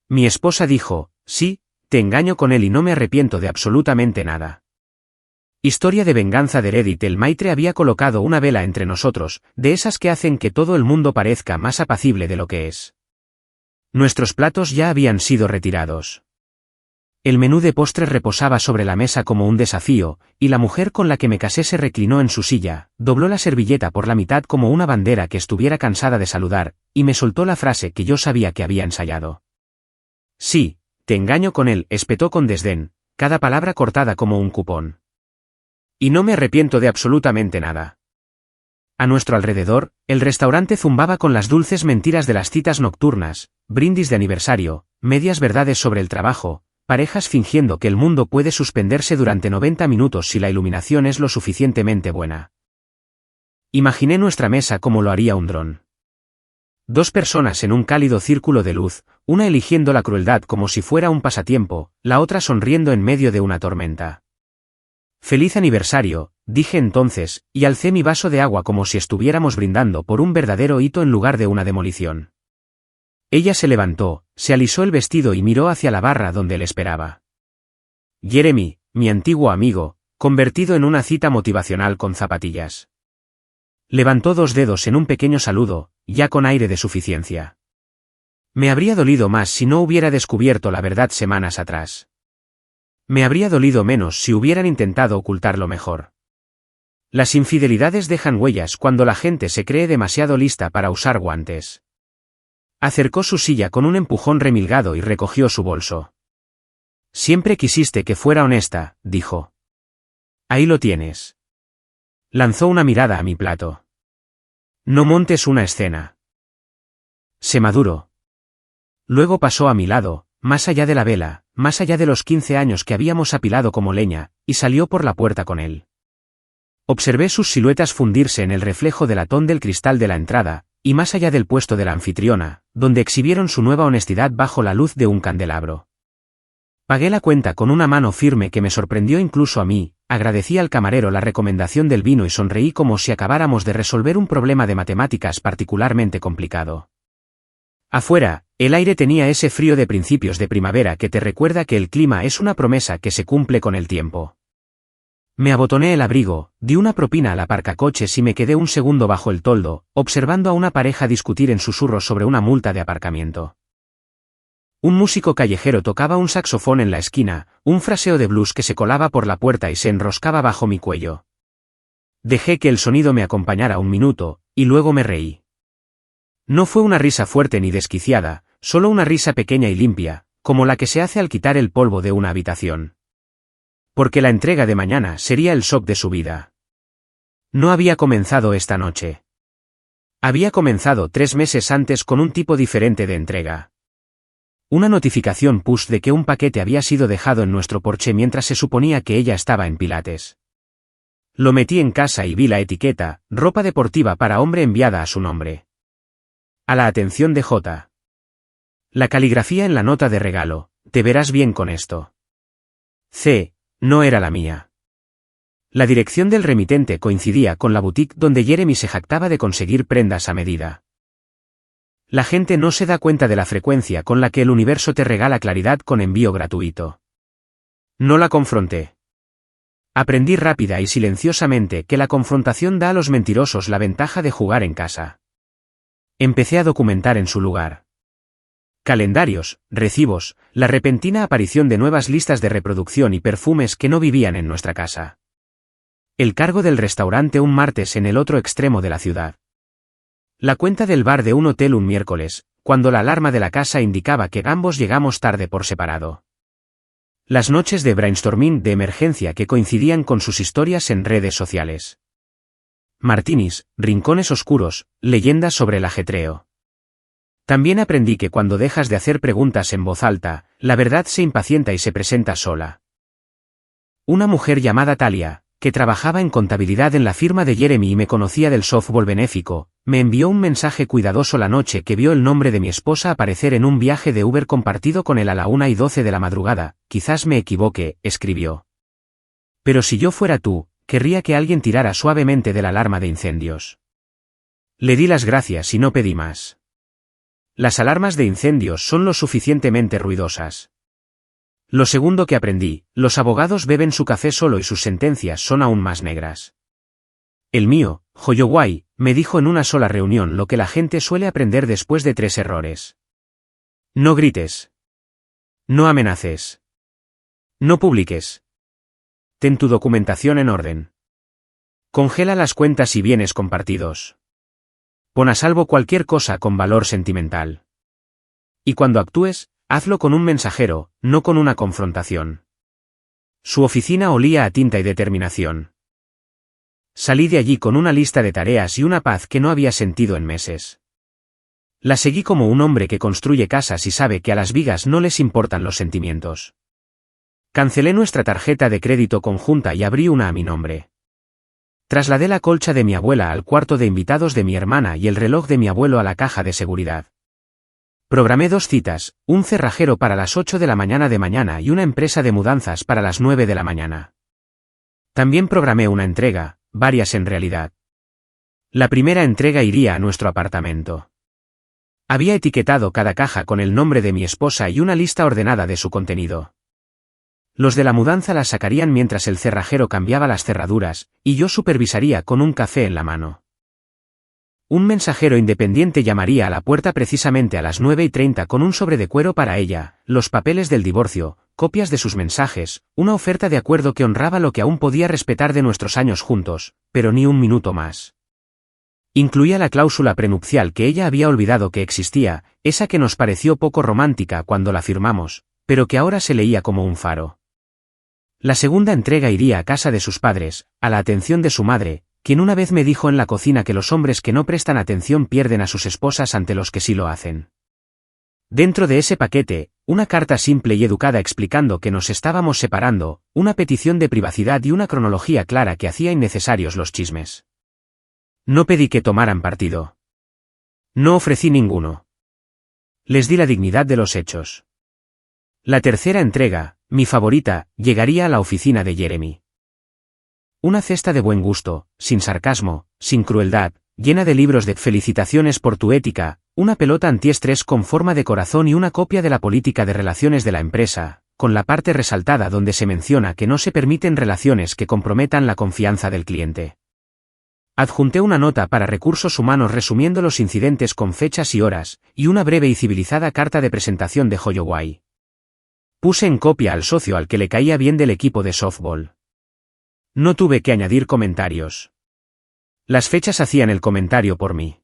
Mi esposa dijo, sí, te engaño con él y no me arrepiento de absolutamente nada. Historia de venganza de Reddit. El Maitre había colocado una vela entre nosotros, de esas que hacen que todo el mundo parezca más apacible de lo que es. Nuestros platos ya habían sido retirados. El menú de postres reposaba sobre la mesa como un desafío, y la mujer con la que me casé se reclinó en su silla, dobló la servilleta por la mitad como una bandera que estuviera cansada de saludar, y me soltó la frase que yo sabía que había ensayado. Sí, te engaño con él, espetó con desdén, cada palabra cortada como un cupón. Y no me arrepiento de absolutamente nada. A nuestro alrededor, el restaurante zumbaba con las dulces mentiras de las citas nocturnas, brindis de aniversario, medias verdades sobre el trabajo, parejas fingiendo que el mundo puede suspenderse durante 90 minutos si la iluminación es lo suficientemente buena. Imaginé nuestra mesa como lo haría un dron. 2 personas en un cálido círculo de luz, una eligiendo la crueldad como si fuera un pasatiempo, la otra sonriendo en medio de una tormenta. Feliz aniversario, dije entonces, y alcé mi vaso de agua como si estuviéramos brindando por un verdadero hito en lugar de una demolición. Ella se levantó, se alisó el vestido y miró hacia la barra donde él esperaba. Jeremy, mi antiguo amigo, convertido en una cita motivacional con zapatillas. Levantó 2 dedos en un pequeño saludo, ya con aire de suficiencia. Me habría dolido más si no hubiera descubierto la verdad semanas atrás. Me habría dolido menos si hubieran intentado ocultarlo mejor. Las infidelidades dejan huellas cuando la gente se cree demasiado lista para usar guantes. Acercó su silla con un empujón remilgado y recogió su bolso. Siempre quisiste que fuera honesta, dijo. Ahí lo tienes. Lanzó una mirada a mi plato. No montes una escena. Se maduró. Luego pasó a mi lado, más allá de la vela, más allá de los 15 años que habíamos apilado como leña, y salió por la puerta con él. Observé sus siluetas fundirse en el reflejo del latón del cristal de la entrada, y más allá del puesto de la anfitriona, donde exhibieron su nueva honestidad bajo la luz de un candelabro. Pagué la cuenta con una mano firme que me sorprendió incluso a mí, agradecí al camarero la recomendación del vino y sonreí como si acabáramos de resolver un problema de matemáticas particularmente complicado. Afuera, el aire tenía ese frío de principios de primavera que te recuerda que el clima es una promesa que se cumple con el tiempo. Me abotoné el abrigo, di una propina al aparcacoches y me quedé un segundo bajo el toldo, observando a una pareja discutir en susurros sobre una multa de aparcamiento. Un músico callejero tocaba un saxofón en la esquina, un fraseo de blues que se colaba por la puerta y se enroscaba bajo mi cuello. Dejé que el sonido me acompañara un minuto, y luego me reí. No fue una risa fuerte ni desquiciada, solo una risa pequeña y limpia, como la que se hace al quitar el polvo de una habitación. Porque la entrega de mañana sería el shock de su vida. No había comenzado esta noche. Había comenzado 3 meses antes con un tipo diferente de entrega. Una notificación push de que un paquete había sido dejado en nuestro porche mientras se suponía que ella estaba en Pilates. Lo metí en casa y vi la etiqueta, ropa deportiva para hombre enviada a su nombre. A la atención de J. La caligrafía en la nota de regalo, te verás bien con esto. C. No era la mía. La dirección del remitente coincidía con la boutique donde Jeremy se jactaba de conseguir prendas a medida. La gente no se da cuenta de la frecuencia con la que el universo te regala claridad con envío gratuito. No la confronté. Aprendí rápida y silenciosamente que la confrontación da a los mentirosos la ventaja de jugar en casa. Empecé a documentar en su lugar. Calendarios, recibos, la repentina aparición de nuevas listas de reproducción y perfumes que no vivían en nuestra casa. El cargo del restaurante un martes en el otro extremo de la ciudad. La cuenta del bar de un hotel un miércoles, cuando la alarma de la casa indicaba que ambos llegamos tarde por separado. Las noches de brainstorming de emergencia que coincidían con sus historias en redes sociales. Martinis, rincones oscuros, leyendas sobre el ajetreo. También aprendí que cuando dejas de hacer preguntas en voz alta, la verdad se impacienta y se presenta sola. Una mujer llamada Talia, que trabajaba en contabilidad en la firma de Jeremy y me conocía del softball benéfico, me envió un mensaje cuidadoso la noche que vio el nombre de mi esposa aparecer en un viaje de Uber compartido con él a la 1:12 de la madrugada. Quizás me equivoque, escribió. Pero si yo fuera tú, querría que alguien tirara suavemente de la alarma de incendios. Le di las gracias y no pedí más. las alarmas de incendios son lo suficientemente ruidosas. Lo segundo que aprendí, los abogados beben su café solo y sus sentencias son aún más negras. El mío, Holloway, me dijo en una sola reunión lo que la gente suele aprender después de 3 errores. No grites. No amenaces. No publiques. Ten tu documentación en orden. Congela las cuentas y bienes compartidos. Pon a salvo cualquier cosa con valor sentimental. Y cuando actúes, hazlo con un mensajero, no con una confrontación. Su oficina olía a tinta y determinación. Salí de allí con una lista de tareas y una paz que no había sentido en meses. La seguí como un hombre que construye casas y sabe que a las vigas no les importan los sentimientos. Cancelé nuestra tarjeta de crédito conjunta y abrí una a mi nombre. Trasladé la colcha de mi abuela al cuarto de invitados de mi hermana y el reloj de mi abuelo a la caja de seguridad. Programé 2 citas, un cerrajero para las 8 de la mañana y una empresa de mudanzas para las 9 de la mañana. También programé una entrega, varias en realidad. La primera entrega iría a nuestro apartamento. Había etiquetado cada caja con el nombre de mi esposa y una lista ordenada de su contenido. Los de la mudanza las sacarían mientras el cerrajero cambiaba las cerraduras, y yo supervisaría con un café en la mano. Un mensajero independiente llamaría a la puerta precisamente a las 9:30 con un sobre de cuero para ella, los papeles del divorcio, copias de sus mensajes, una oferta de acuerdo que honraba lo que aún podía respetar de nuestros años juntos, pero ni un minuto más. Incluía la cláusula prenupcial que ella había olvidado que existía, esa que nos pareció poco romántica cuando la firmamos, pero que ahora se leía como un faro. La segunda entrega iría a casa de sus padres, a la atención de su madre, quien una vez me dijo en la cocina que los hombres que no prestan atención pierden a sus esposas ante los que sí lo hacen. Dentro de ese paquete, una carta simple y educada explicando que nos estábamos separando, una petición de privacidad y una cronología clara que hacía innecesarios los chismes. No pedí que tomaran partido. No ofrecí ninguno. Les di la dignidad de los hechos. La tercera entrega, mi favorita, llegaría a la oficina de Jeremy. Una cesta de buen gusto, sin sarcasmo, sin crueldad, llena de libros de felicitaciones por tu ética, una pelota antiestrés con forma de corazón y una copia de la política de relaciones de la empresa, con la parte resaltada donde se menciona que no se permiten relaciones que comprometan la confianza del cliente. Adjunté una nota para recursos humanos resumiendo los incidentes con fechas y horas, y una breve y civilizada carta de presentación de Holloway. Puse en copia al socio al que le caía bien del equipo de softball. No tuve que añadir comentarios. Las fechas hacían el comentario por mí.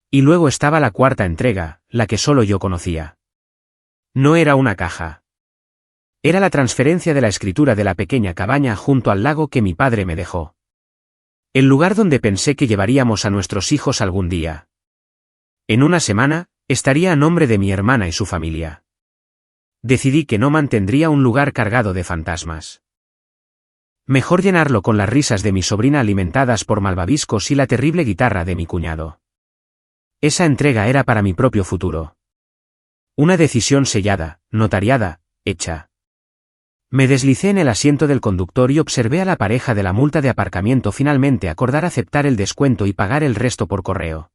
Y luego estaba la cuarta entrega, la que solo yo conocía. No era una caja. Era la transferencia de la escritura de la pequeña cabaña junto al lago que mi padre me dejó. El lugar donde pensé que llevaríamos a nuestros hijos algún día. En una semana, estaría a nombre de mi hermana y su familia. Decidí que no mantendría un lugar cargado de fantasmas. Mejor llenarlo con las risas de mi sobrina alimentadas por malvaviscos y la terrible guitarra de mi cuñado. Esa entrega era para mi propio futuro. Una decisión sellada, notariada, hecha. Me deslicé en el asiento del conductor y observé a la pareja de la multa de aparcamiento finalmente acordar aceptar el descuento y pagar el resto por correo.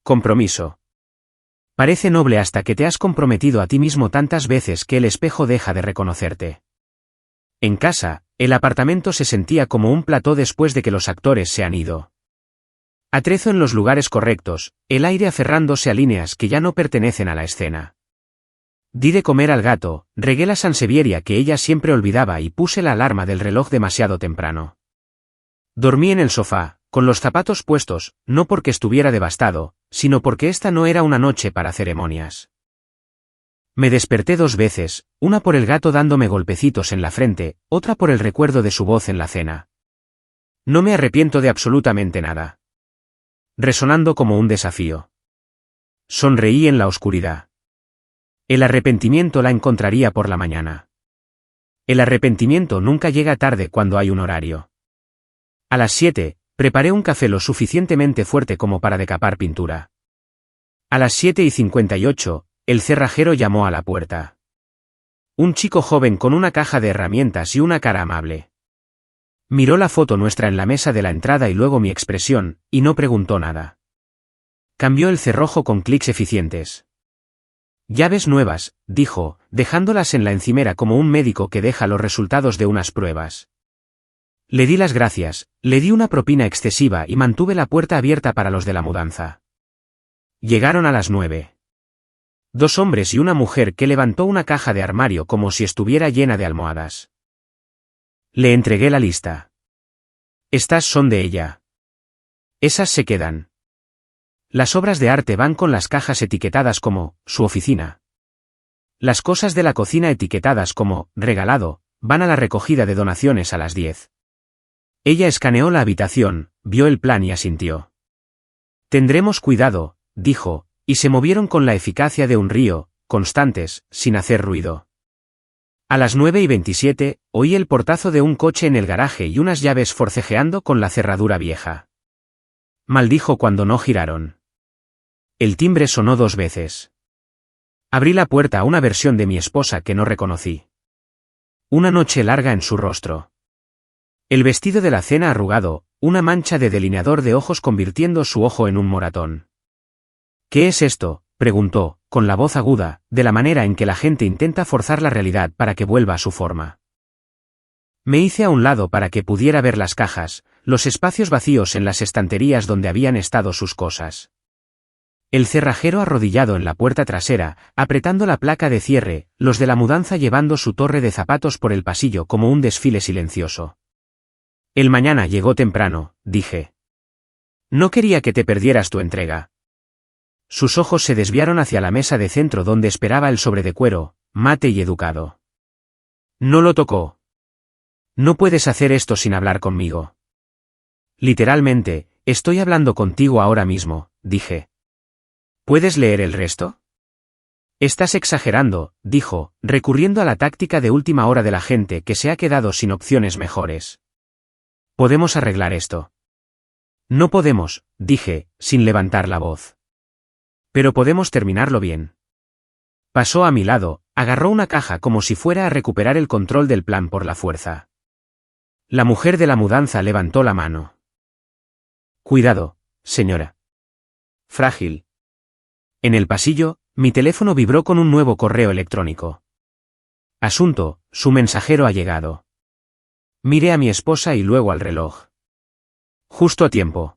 Compromiso. Parece noble hasta que te has comprometido a ti mismo tantas veces que el espejo deja de reconocerte. En casa, el apartamento se sentía como un plató después de que los actores se han ido. Atrezo en los lugares correctos, el aire aferrándose a líneas que ya no pertenecen a la escena. Di de comer al gato, regué la sansevieria que ella siempre olvidaba y puse la alarma del reloj demasiado temprano. Dormí en el sofá, con los zapatos puestos, no porque estuviera devastado, sino porque esta no era una noche para ceremonias. Me desperté 2 veces, una por el gato dándome golpecitos en la frente, otra por el recuerdo de su voz en la cena. No me arrepiento de absolutamente nada. Resonando como un desafío. Sonreí en la oscuridad. El arrepentimiento la encontraría por la mañana. El arrepentimiento nunca llega tarde cuando hay un horario. A las 7, preparé un café lo suficientemente fuerte como para decapar pintura. A las 7:58, el cerrajero llamó a la puerta. Un chico joven con una caja de herramientas y una cara amable. Miró la foto nuestra en la mesa de la entrada y luego mi expresión, y no preguntó nada. Cambió el cerrojo con clics eficientes. Llaves nuevas, dijo, dejándolas en la encimera como un médico que deja los resultados de unas pruebas. Le di las gracias, le di una propina excesiva y mantuve la puerta abierta para los de la mudanza. Llegaron a las 9. 2 hombres y una mujer que levantó una caja de armario como si estuviera llena de almohadas. Le entregué la lista. Estas son de ella. Esas se quedan. Las obras de arte van con las cajas etiquetadas como su oficina. Las cosas de la cocina etiquetadas como regalado van a la recogida de donaciones a las 10. Ella escaneó la habitación, vio el plan y asintió. Tendremos cuidado, dijo, y se movieron con la eficacia de un río, constantes, sin hacer ruido. A las 9:27, oí el portazo de un coche en el garaje y unas llaves forcejeando con la cerradura vieja. Maldijo cuando no giraron. El timbre sonó 2 veces. Abrí la puerta a una versión de mi esposa que no reconocí. Una noche larga en su rostro. El vestido de la cena arrugado, una mancha de delineador de ojos convirtiendo su ojo en un moratón. ¿Qué es esto?, preguntó, con la voz aguda, de la manera en que la gente intenta forzar la realidad para que vuelva a su forma. Me hice a un lado para que pudiera ver las cajas, los espacios vacíos en las estanterías donde habían estado sus cosas. El cerrajero arrodillado en la puerta trasera, apretando la placa de cierre, los de la mudanza llevando su torre de zapatos por el pasillo como un desfile silencioso. El mañana llegó temprano, dije. No quería que te perdieras tu entrega. Sus ojos se desviaron hacia la mesa de centro donde esperaba el sobre de cuero, mate y educado. No lo tocó. No puedes hacer esto sin hablar conmigo. Literalmente, estoy hablando contigo ahora mismo, dije. ¿Puedes leer el resto? Estás exagerando, dijo, recurriendo a la táctica de última hora de la gente que se ha quedado sin opciones mejores. Podemos arreglar esto. No podemos, dije, sin levantar la voz. Pero podemos terminarlo bien. Pasó a mi lado, agarró una caja como si fuera a recuperar el control del plan por la fuerza. La mujer de la mudanza levantó la mano. Cuidado, señora. Frágil. En el pasillo, mi teléfono vibró con un nuevo correo electrónico. Asunto, su mensajero ha llegado. Miré a mi esposa y luego al reloj. Justo a tiempo.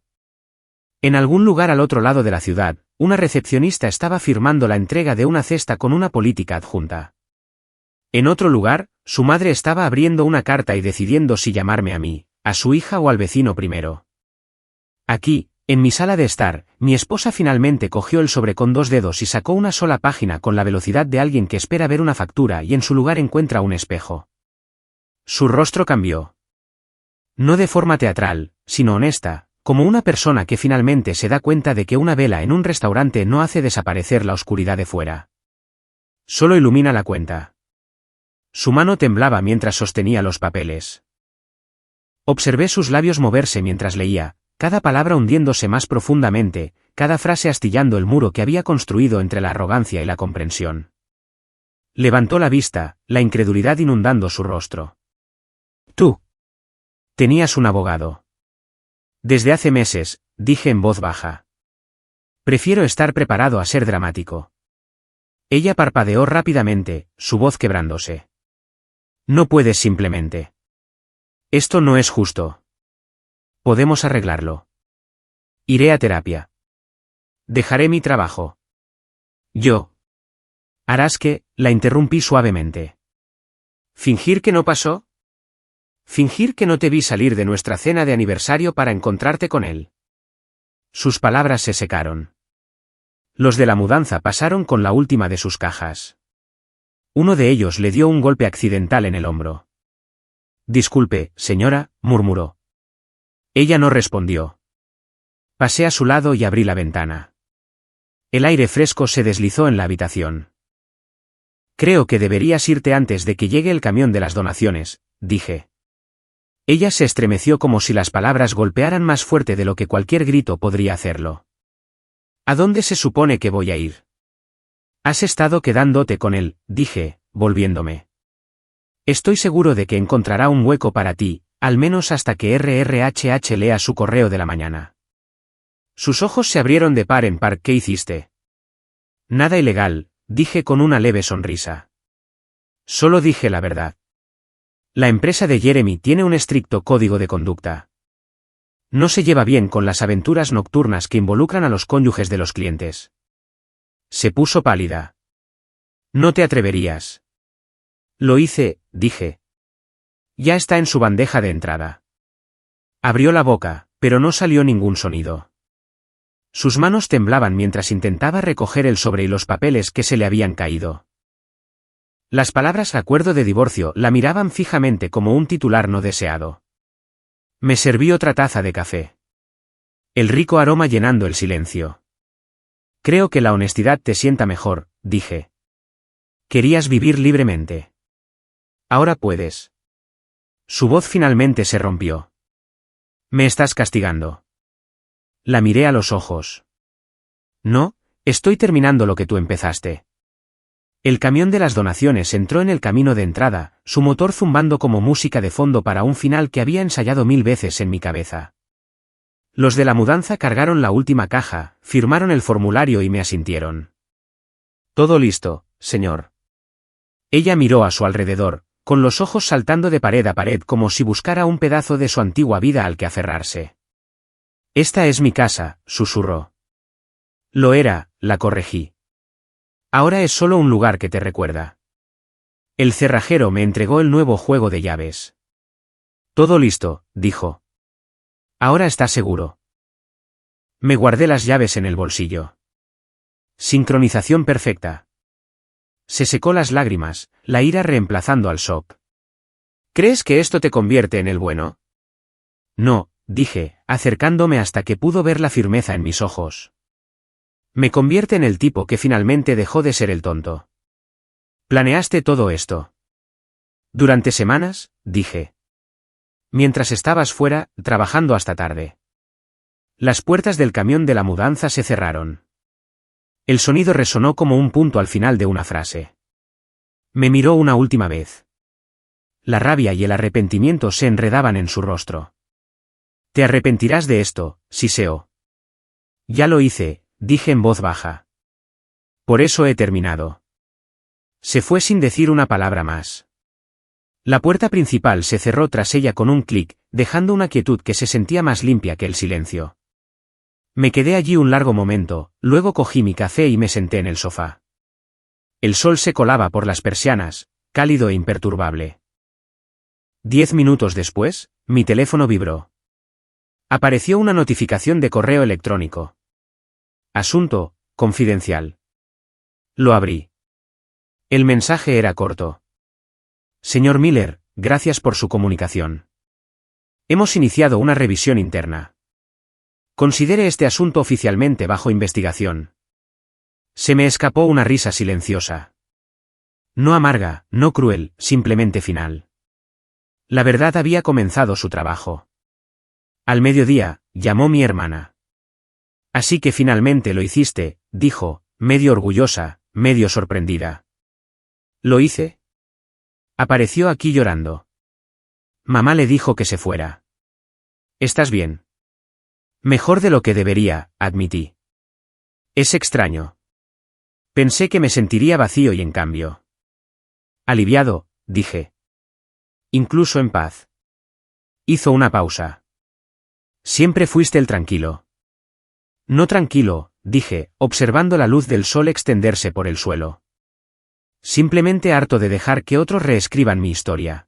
En algún lugar al otro lado de la ciudad, una recepcionista estaba firmando la entrega de una cesta con una política adjunta. En otro lugar, su madre estaba abriendo una carta y decidiendo si llamarme a mí, a su hija o al vecino primero. Aquí, en mi sala de estar, mi esposa finalmente cogió el sobre con 2 dedos y sacó una sola página con la velocidad de alguien que espera ver una factura y en su lugar encuentra un espejo. Su rostro cambió. No de forma teatral, sino honesta, como una persona que finalmente se da cuenta de que una vela en un restaurante no hace desaparecer la oscuridad de fuera. Solo ilumina la cuenta. Su mano temblaba mientras sostenía los papeles. Observé sus labios moverse mientras leía, cada palabra hundiéndose más profundamente, cada frase astillando el muro que había construido entre la arrogancia y la comprensión. Levantó la vista, la incredulidad inundando su rostro. Tú. Tenías un abogado. Desde hace meses, dije en voz baja. Prefiero estar preparado a ser dramático. Ella parpadeó rápidamente, su voz quebrándose. No puedes simplemente. Esto no es justo. Podemos arreglarlo. Iré a terapia. Dejaré mi trabajo. Yo. Harás que, la interrumpí suavemente. ¿Fingir que no pasó? Fingir que no te vi salir de nuestra cena de aniversario para encontrarte con él. Sus palabras se secaron. Los de la mudanza pasaron con la última de sus cajas. Uno de ellos le dio un golpe accidental en el hombro. Disculpe, señora, murmuró. Ella no respondió. Pasé a su lado y abrí la ventana. El aire fresco se deslizó en la habitación. Creo que deberías irte antes de que llegue el camión de las donaciones, dije. Ella se estremeció como si las palabras golpearan más fuerte de lo que cualquier grito podría hacerlo. ¿A dónde se supone que voy a ir? Has estado quedándote con él, dije, volviéndome. Estoy seguro de que encontrará un hueco para ti, al menos hasta que RRHH lea su correo de la mañana. Sus ojos se abrieron de par en par. ¿Qué hiciste? Nada ilegal, dije con una leve sonrisa. Solo dije la verdad. La empresa de Jeremy tiene un estricto código de conducta. No se lleva bien con las aventuras nocturnas que involucran a los cónyuges de los clientes. Se puso pálida. No te atreverías. Lo hice, dije. Ya está en su bandeja de entrada. Abrió la boca, pero no salió ningún sonido. Sus manos temblaban mientras intentaba recoger el sobre y los papeles que se le habían caído. Las palabras acuerdo de divorcio la miraban fijamente como un titular no deseado. Me serví otra taza de café. El rico aroma llenando el silencio. Creo que la honestidad te sienta mejor, dije. Querías vivir libremente. Ahora puedes. Su voz finalmente se rompió. Me estás castigando. La miré a los ojos. No, estoy terminando lo que tú empezaste. El camión de las donaciones entró en el camino de entrada, su motor zumbando como música de fondo para un final que había ensayado 1000 veces en mi cabeza. Los de la mudanza cargaron la última caja, firmaron el formulario y me asintieron. Todo listo, señor. Ella miró a su alrededor, con los ojos saltando de pared a pared como si buscara un pedazo de su antigua vida al que aferrarse. Esta es mi casa, susurró. Lo era, la corregí. Ahora es solo un lugar que te recuerda. El cerrajero me entregó el nuevo juego de llaves. Todo listo, dijo. Ahora estás seguro. Me guardé las llaves en el bolsillo. Sincronización perfecta. Se secó las lágrimas, la ira reemplazando al shock. ¿Crees que esto te convierte en el bueno? No, dije, acercándome hasta que pudo ver la firmeza en mis ojos. Me convierte en el tipo que finalmente dejó de ser el tonto. ¿Planeaste todo esto? Durante semanas, dije. Mientras estabas fuera, trabajando hasta tarde. Las puertas del camión de la mudanza se cerraron. El sonido resonó como un punto al final de una frase. Me miró una última vez. La rabia y el arrepentimiento se enredaban en su rostro. Te arrepentirás de esto, siseó. Ya lo hice, dije en voz baja. Por eso he terminado. Se fue sin decir una palabra más. La puerta principal se cerró tras ella con un clic, dejando una quietud que se sentía más limpia que el silencio. Me quedé allí un largo momento, luego cogí mi café y me senté en el sofá. El sol se colaba por las persianas, cálido e imperturbable. 10 minutos después, mi teléfono vibró. Apareció una notificación de correo electrónico. Asunto, confidencial. Lo abrí. El mensaje era corto. Señor Miller, gracias por su comunicación. Hemos iniciado una revisión interna. Considere este asunto oficialmente bajo investigación. Se me escapó una risa silenciosa. No amarga, no cruel, simplemente final. La verdad había comenzado su trabajo. Al mediodía, llamó mi hermana. Así que finalmente lo hiciste, dijo, medio orgullosa, medio sorprendida. ¿Lo hice? Apareció aquí llorando. Mamá le dijo que se fuera. ¿Estás bien? Mejor de lo que debería, admití. Es extraño. Pensé que me sentiría vacío y en cambio. Aliviado, dije. Incluso en paz. Hizo una pausa. Siempre fuiste el tranquilo. No tranquilo, dije, observando la luz del sol extenderse por el suelo. Simplemente harto de dejar que otros reescriban mi historia.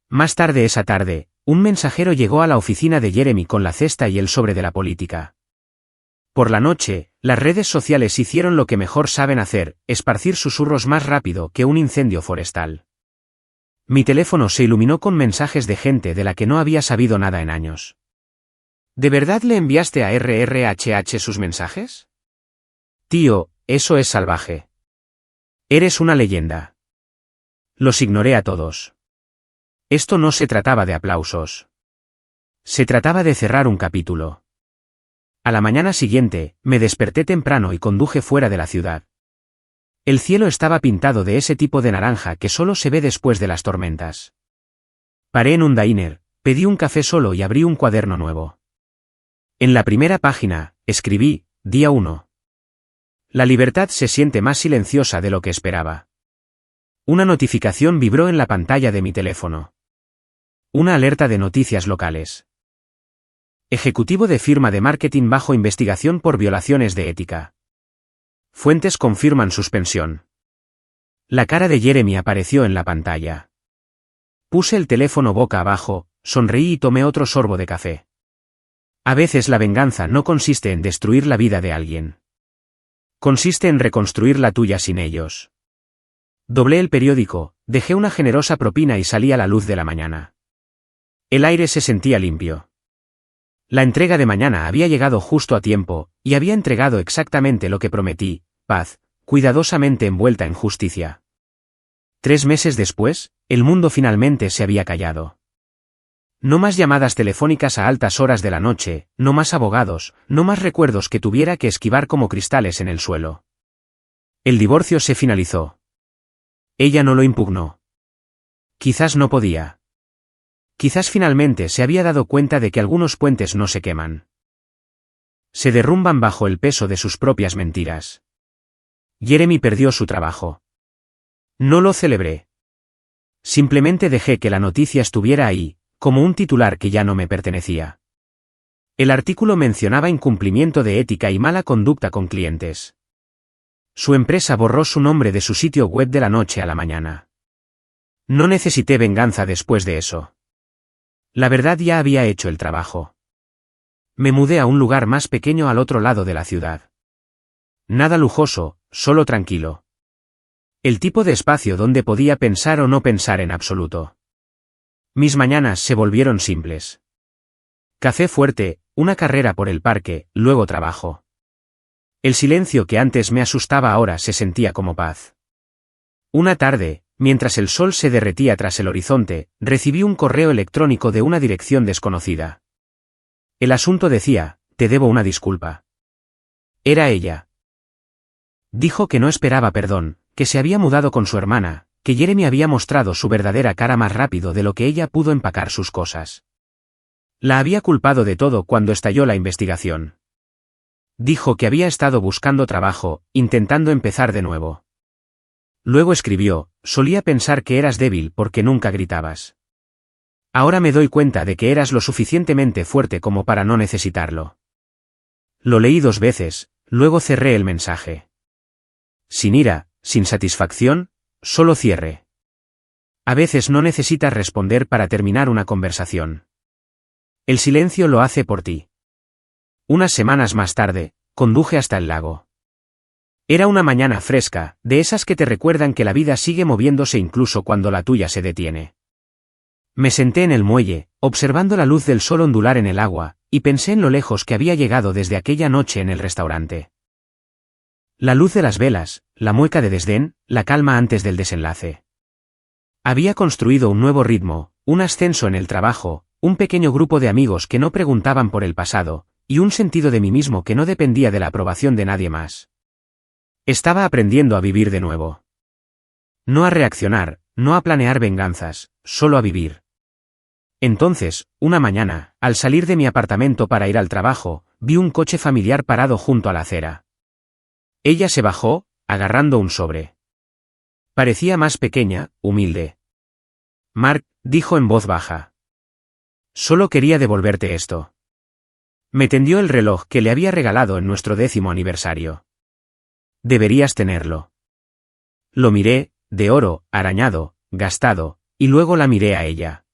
Más tarde esa tarde, un mensajero llegó a la oficina de Jeremy con la cesta y el sobre de la política. Por la noche, las redes sociales hicieron lo que mejor saben hacer, esparcir susurros más rápido que un incendio forestal. Mi teléfono se iluminó con mensajes de gente de la que no había sabido nada en años. ¿De verdad le enviaste a RRHH sus mensajes? Tío, eso es salvaje. Eres una leyenda. Los ignoré a todos. Esto no se trataba de aplausos. Se trataba de cerrar un capítulo. A la mañana siguiente, me desperté temprano y conduje fuera de la ciudad. El cielo estaba pintado de ese tipo de naranja que solo se ve después de las tormentas. Paré en un diner, pedí un café solo y abrí un cuaderno nuevo. En la primera página, escribí, día 1. La libertad se siente más silenciosa de lo que esperaba. Una notificación vibró en la pantalla de mi teléfono. Una alerta de noticias locales. Ejecutivo de firma de marketing bajo investigación por violaciones de ética. Fuentes confirman suspensión. La cara de Jeremy apareció en la pantalla. Puse el teléfono boca abajo, sonreí y tomé otro sorbo de café. A veces la venganza no consiste en destruir la vida de alguien. Consiste en reconstruir la tuya sin ellos. Doblé el periódico, dejé una generosa propina y salí a la luz de la mañana. El aire se sentía limpio. La entrega de mañana había llegado justo a tiempo, y había entregado exactamente lo que prometí, paz, cuidadosamente envuelta en justicia. 3 meses después, el mundo finalmente se había callado. No más llamadas telefónicas a altas horas de la noche, no más abogados, no más recuerdos que tuviera que esquivar como cristales en el suelo. El divorcio se finalizó. Ella no lo impugnó. Quizás no podía. Quizás finalmente se había dado cuenta de que algunos puentes no se queman. Se derrumban bajo el peso de sus propias mentiras. Jeremy perdió su trabajo. No lo celebré. Simplemente dejé que la noticia estuviera ahí, como un titular que ya no me pertenecía. El artículo mencionaba incumplimiento de ética y mala conducta con clientes. Su empresa borró su nombre de su sitio web de la noche a la mañana. No necesité venganza después de eso. La verdad ya había hecho el trabajo. Me mudé a un lugar más pequeño al otro lado de la ciudad. Nada lujoso, solo tranquilo. El tipo de espacio donde podía pensar o no pensar en absoluto. Mis mañanas se volvieron simples. Café fuerte, una carrera por el parque, luego trabajo. El silencio que antes me asustaba ahora se sentía como paz. Una tarde, mientras el sol se derretía tras el horizonte, recibí un correo electrónico de una dirección desconocida. El asunto decía, te debo una disculpa. Era ella. Dijo que no esperaba perdón, que se había mudado con su hermana, que Jeremy había mostrado su verdadera cara más rápido de lo que ella pudo empacar sus cosas. La había culpado de todo cuando estalló la investigación. Dijo que había estado buscando trabajo, intentando empezar de nuevo. Luego escribió, solía pensar que eras débil porque nunca gritabas. Ahora me doy cuenta de que eras lo suficientemente fuerte como para no necesitarlo. Lo leí 2 veces, luego cerré el mensaje. Sin ira, sin satisfacción, solo cierre. A veces no necesitas responder para terminar una conversación. El silencio lo hace por ti. Unas semanas más tarde, conduje hasta el lago. Era una mañana fresca, de esas que te recuerdan que la vida sigue moviéndose incluso cuando la tuya se detiene. Me senté en el muelle, observando la luz del sol ondular en el agua, y pensé en lo lejos que había llegado desde aquella noche en el restaurante. La luz de las velas, la mueca de desdén, la calma antes del desenlace. Había construido un nuevo ritmo, un ascenso en el trabajo, un pequeño grupo de amigos que no preguntaban por el pasado, y un sentido de mí mismo que no dependía de la aprobación de nadie más. Estaba aprendiendo a vivir de nuevo. No a reaccionar, no a planear venganzas, solo a vivir. Entonces, una mañana, al salir de mi apartamento para ir al trabajo, vi un coche familiar parado junto a la acera. Ella se bajó, agarrando un sobre. Parecía más pequeña, humilde. Mark, dijo en voz baja. Solo quería devolverte esto. Me tendió el reloj que le había regalado en nuestro 10º aniversario. Deberías tenerlo. Lo miré, de oro, arañado, gastado, y luego la miré a ella.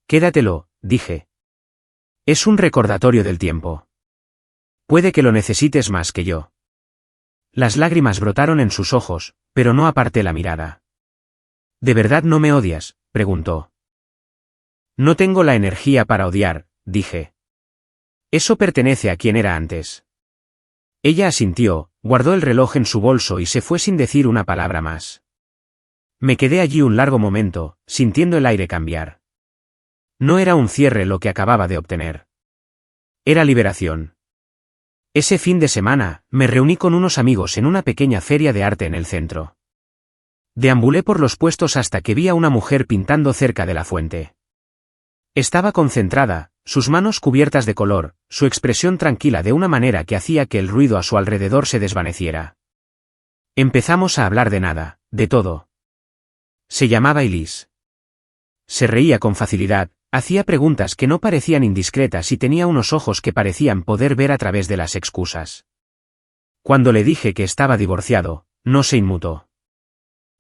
Quédatelo, dije. Es un recordatorio del tiempo. Puede que lo necesites más que yo. Las lágrimas brotaron en sus ojos, pero no aparté la mirada. ¿De verdad no me odias?, preguntó. No tengo la energía para odiar, dije. Eso pertenece a quien era antes. Ella asintió, guardó el reloj en su bolso y se fue sin decir una palabra más. Me quedé allí un largo momento, sintiendo el aire cambiar. No era un cierre lo que acababa de obtener. Era liberación. Ese fin de semana, me reuní con unos amigos en una pequeña feria de arte en el centro. Deambulé por los puestos hasta que vi a una mujer pintando cerca de la fuente. Estaba concentrada, sus manos cubiertas de color, su expresión tranquila de una manera que hacía que el ruido a su alrededor se desvaneciera. Empezamos a hablar de nada, de todo. Se llamaba Elise. Se reía con facilidad, hacía preguntas que no parecían indiscretas y tenía unos ojos que parecían poder ver a través de las excusas. Cuando le dije que estaba divorciado, no se inmutó.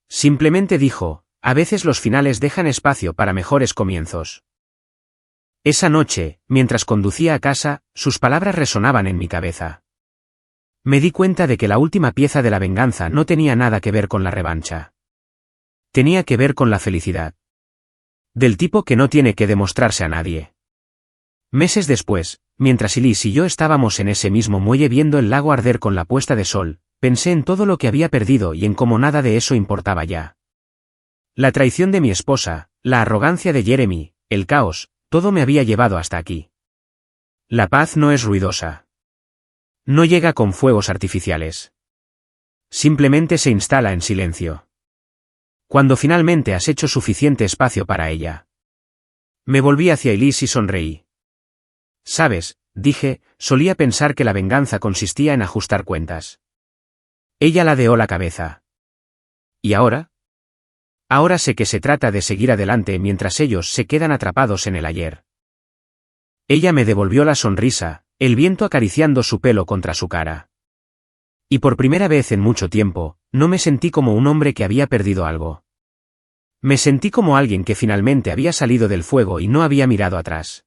Simplemente dijo, a veces los finales dejan espacio para mejores comienzos. Esa noche, mientras conducía a casa, sus palabras resonaban en mi cabeza. Me di cuenta de que la última pieza de la venganza no tenía nada que ver con la revancha. Tenía que ver con la felicidad. Del tipo que no tiene que demostrarse a nadie. Meses después, mientras Elise y yo estábamos en ese mismo muelle viendo el lago arder con la puesta de sol, pensé en todo lo que había perdido y en cómo nada de eso importaba ya. La traición de mi esposa, la arrogancia de Jeremy, el caos, todo me había llevado hasta aquí. La paz no es ruidosa. No llega con fuegos artificiales. Simplemente se instala en silencio. Cuando finalmente has hecho suficiente espacio para ella. Me volví hacia Elise y sonreí. Sabes, dije, solía pensar que la venganza consistía en ajustar cuentas. Ella ladeó la cabeza. ¿Y ahora? Ahora sé que se trata de seguir adelante mientras ellos se quedan atrapados en el ayer. Ella me devolvió la sonrisa, el viento acariciando su pelo contra su cara. Y por primera vez en mucho tiempo, no me sentí como un hombre que había perdido algo. Me sentí como alguien que finalmente había salido del fuego y no había mirado atrás.